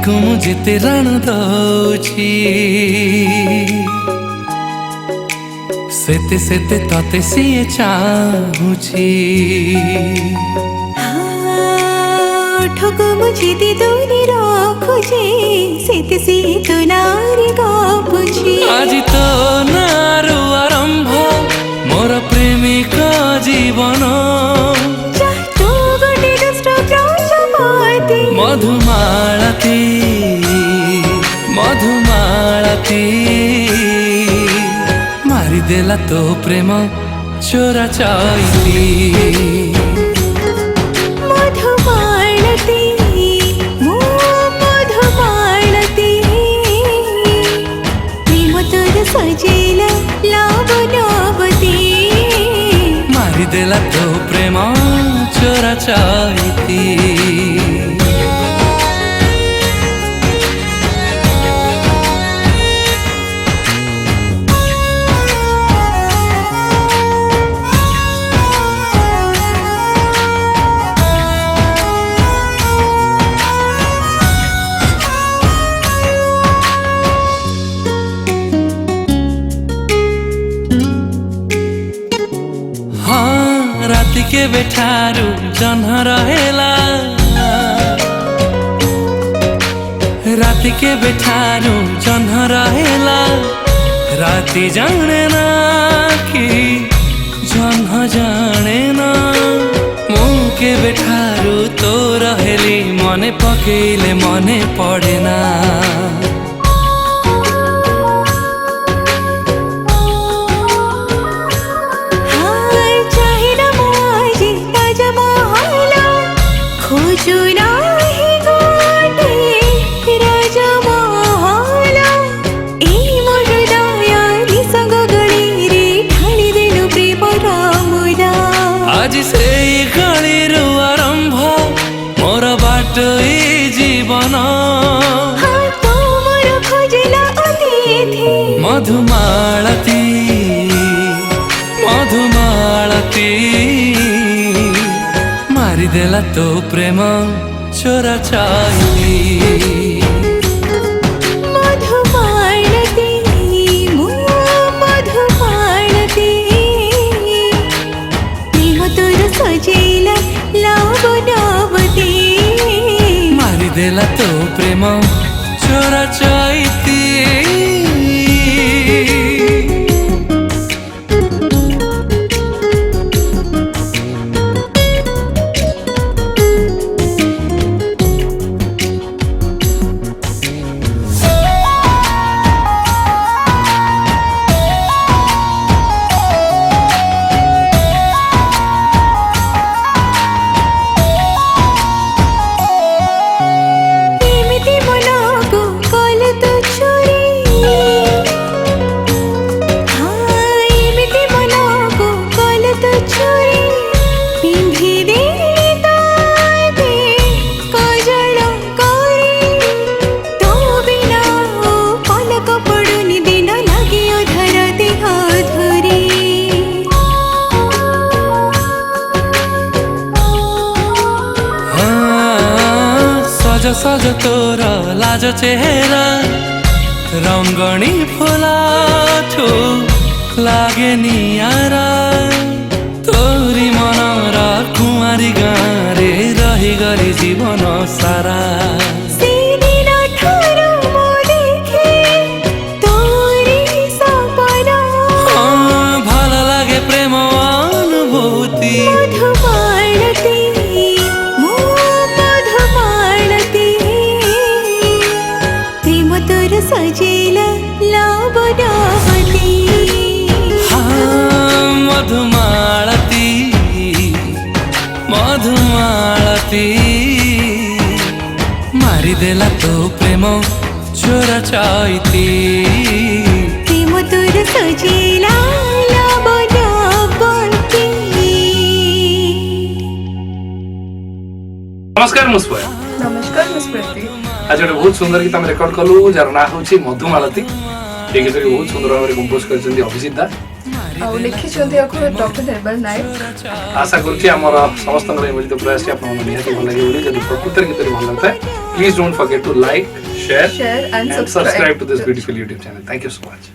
को मु जेते राण दौछि सेते सेते तते सिए चाहुछि ठोको मुझे दे दूरी रखुछे सेते से तो नारी गपुछे आज तो नारु आरंभ मोर प्रेमिक जीवन तू गोटे दुष्ट प्रजापति मधुमालती मधुमालती मारिदेला तो प्रेम चोरा चाइती सजेला लावनवती मारिदेला तो प्रेम चोरा चाइती राति के बेठारू जन्ह रहेला राति के बेठारू जन्ह रहेला राति जाने ना कि जन्ह जाने ना मु के बेठारू तो रहेली मने पकेले मने पड़े ना आज से गलीरु आरंभ मोर बाट जीवन मधुमालती मधुमालती मारिदेला तो प्रेम चोरा चाइती सजेला लावनवती मारिदेला तो प्रेम चोरा चाइती सज सज तोर लाज चेहरा रंगणी फुला ठो लागे नियारा तोरी मनर कुमारी गाँरे रही गरी जीवन सारा भल लागे प्रेम अनुभूति सजेला लावनवती मधुमालती मधुमालती मारिदेला तो प्रेम चोरा चाइती प्रेम तोर सजेला लावनवती। नमस्कार मुस्पया नमस्कार स्मृति आज गोटे बहुत सुंदर गीत रेकर्ड कलु जार ना हूँ मधुमालती ये गीत बहुत सुंदर भाव कंपोज कर अभिजित दा ଆଉ ଲେଖିଛନ୍ତି ଆକୁ ଡକ୍ଟର ନିର୍ମଳ ନାୟକ। आशा करुच्ची आमर समस्त एमती प्रयास आपको निहाती भल लगे जब प्रकृतर गीत भल लगता है please don't forget to like share Share and and subscribe to this beautiful YouTube channel. Thank you so much.